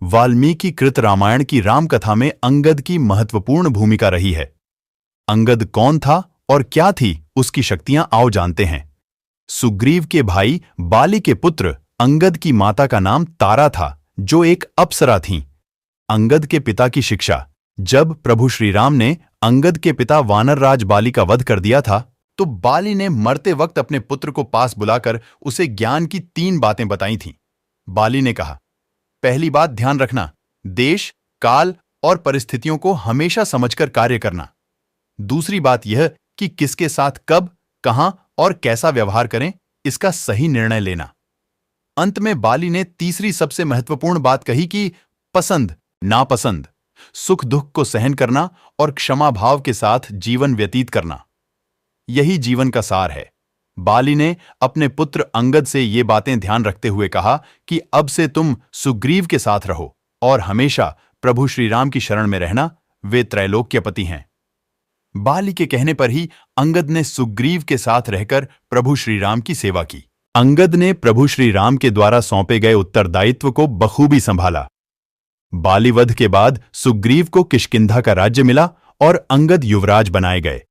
वाल्मीकि कृत रामायण की राम कथा में अंगद की महत्वपूर्ण भूमिका रही है। अंगद कौन था और क्या थी उसकी शक्तियां, आओ जानते हैं। सुग्रीव के भाई बाली के पुत्र अंगद की माता का नाम तारा था, जो एक अप्सरा थीं। अंगद के पिता की शिक्षा। जब प्रभु श्री राम ने अंगद के पिता वानरराज बाली का वध कर दिया था, तो बाली ने मरते वक्त अपने पुत्र को पास बुलाकर उसे ज्ञान की 3 बातें बताई थीं। बाली ने कहा, पहली बात ध्यान रखना, देश, काल और परिस्थितियों को हमेशा समझकर कार्य करना। दूसरी बात यह कि किसके साथ कब, कहां और कैसा व्यवहार करें, इसका सही निर्णय लेना। अंत में बाली ने तीसरी सबसे महत्वपूर्ण बात कही कि पसंद, नापसंद, सुख दुख को सहन करना और क्षमा भाव के साथ जीवन व्यतीत करना। यही जीवन का सार है। बाली ने अपने पुत्र अंगद से ये बातें ध्यान रखते हुए कहा कि अब से तुम सुग्रीव के साथ रहो और हमेशा प्रभु श्री राम की शरण में रहना, वे त्रैलोक्यपति हैं। बाली के कहने पर ही अंगद ने सुग्रीव के साथ रहकर प्रभु श्री राम की सेवा की। अंगद ने प्रभु श्री राम के द्वारा सौंपे गए उत्तरदायित्व को बखूबी संभाला। बाली वध के बाद सुग्रीव को किष्किंधा का राज्य मिला और अंगद युवराज बनाए गए।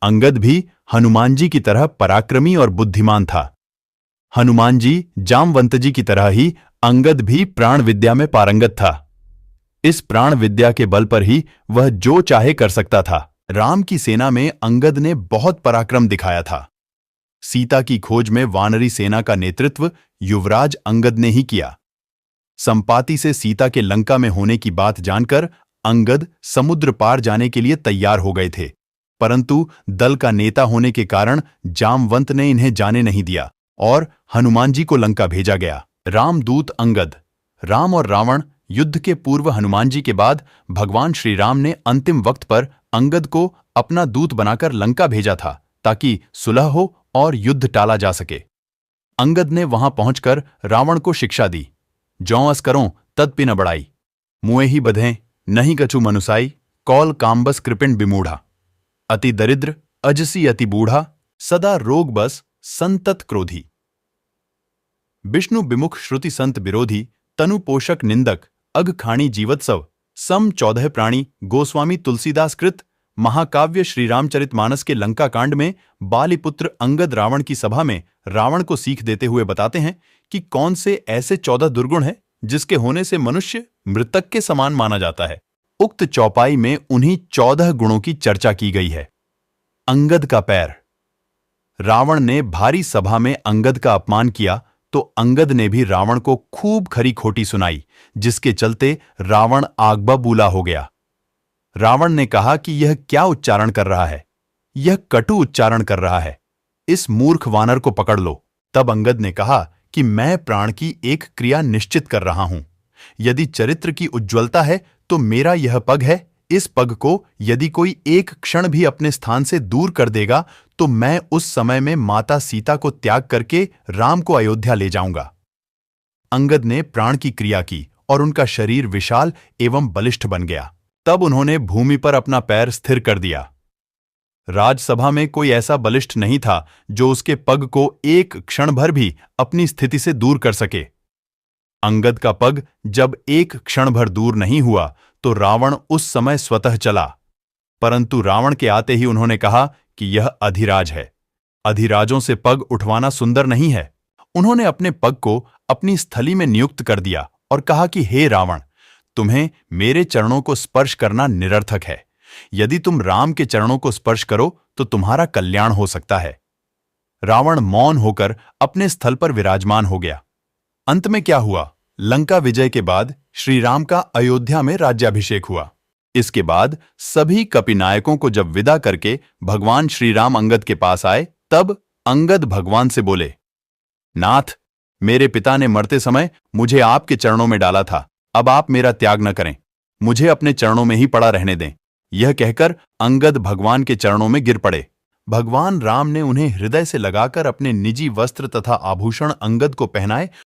अंगद भी हनुमान जी की तरह पराक्रमी और बुद्धिमान था। हनुमान जी, जामवंत जी की तरह ही अंगद भी प्राण विद्या में पारंगत था। इस प्राण विद्या के बल पर ही वह जो चाहे कर सकता था। राम की सेना में अंगद ने बहुत पराक्रम दिखाया था। सीता की खोज में वानरी सेना का नेतृत्व युवराज अंगद ने ही किया। संपाति से सीता के लंका में होने की बात जानकर अंगद समुद्र पार जाने के लिए तैयार हो गए थे, परंतु दल का नेता होने के कारण जामवंत ने इन्हें जाने नहीं दिया और हनुमान जी को लंका भेजा गया। रामदूत अंगद। राम और रावण युद्ध के पूर्व हनुमान जी के बाद भगवान श्री राम ने अंतिम वक्त पर अंगद को अपना दूत बनाकर लंका भेजा था, ताकि सुलह हो और युद्ध टाला जा सके। अंगद ने वहां पहुंचकर रावण को शिक्षा दी, जौ अस करों तदपि न बढ़ाई, मुए ही बधें नहीं कछु मनुसाई, कौल काम्बस कृपिण बिमूढ़ा, अति दरिद्र अजसी अति बूढ़ा, सदा रोग बस संतत क्रोधी। विष्णु विमुख श्रुति संत विरोधी, तनु पोषक निंदक, अघ खाणी जीवत्सव, सम 14 प्राणी, गोस्वामी तुलसीदास कृत महाकाव्य श्री रामचरितमानस के लंका कांड में बालीपुत्र अंगद रावण की सभा में रावण को सीख देते हुए बताते हैं कि कौन से ऐसे 14 दुर्गुण हैं जिसके होने से मनुष्य मृतक के समान माना जाता है। उक्त चौपाई में उन्हीं 14 गुणों की चर्चा की गई है। अंगद का पैर। रावण ने भारी सभा में अंगद का अपमान किया तो अंगद ने भी रावण को खूब खरी खोटी सुनाई, जिसके चलते रावण आग बबूला हो गया। रावण ने कहा कि यह क्या उच्चारण कर रहा है, यह कटु उच्चारण कर रहा है, इस मूर्ख वानर को पकड़ लो। तब अंगद ने कहा कि मैं प्राण की एक क्रिया निश्चित कर रहा हूं। यदि चरित्र की उज्ज्वलता है तो मेरा यह पग है। इस पग को यदि कोई एक क्षण भी अपने स्थान से दूर कर देगा तो मैं उस समय में माता सीता को त्याग करके राम को अयोध्या ले जाऊंगा। अंगद ने प्राण की क्रिया की और उनका शरीर विशाल एवं बलिष्ठ बन गया। तब उन्होंने भूमि पर अपना पैर स्थिर कर दिया। राजसभा में कोई ऐसा बलिष्ठ नहीं था जो उसके पग को एक क्षण भर भी अपनी स्थिति से दूर कर सके। अंगद का पग जब एक क्षण भर दूर नहीं हुआ तो रावण उस समय स्वतः चला, परंतु रावण के आते ही उन्होंने कहा कि यह अधिराज है। अधिराजों से पग उठवाना सुंदर नहीं है। उन्होंने अपने पग को अपनी स्थली में नियुक्त कर दिया और कहा कि हे रावण, तुम्हें मेरे चरणों को स्पर्श करना निरर्थक है। यदि तुम राम के चरणों को स्पर्श करो तो तुम्हारा कल्याण हो सकता है। रावण मौन होकर अपने स्थल पर विराजमान हो गया। अंत में क्या हुआ? लंका विजय के बाद श्री राम का अयोध्या में राज्याभिषेक हुआ। इसके बाद सभी कपिनायकों को जब विदा करके भगवान श्री राम अंगद के पास आए, तब अंगद भगवान से बोले, नाथ, मेरे पिता ने मरते समय मुझे आपके चरणों में डाला था, अब आप मेरा त्याग न करें, मुझे अपने चरणों में ही पड़ा रहने दें। यह कहकर अंगद भगवान के चरणों में गिर पड़े। भगवान राम ने उन्हें हृदय से लगाकर अपने निजी वस्त्र तथा आभूषण अंगद को पहनाए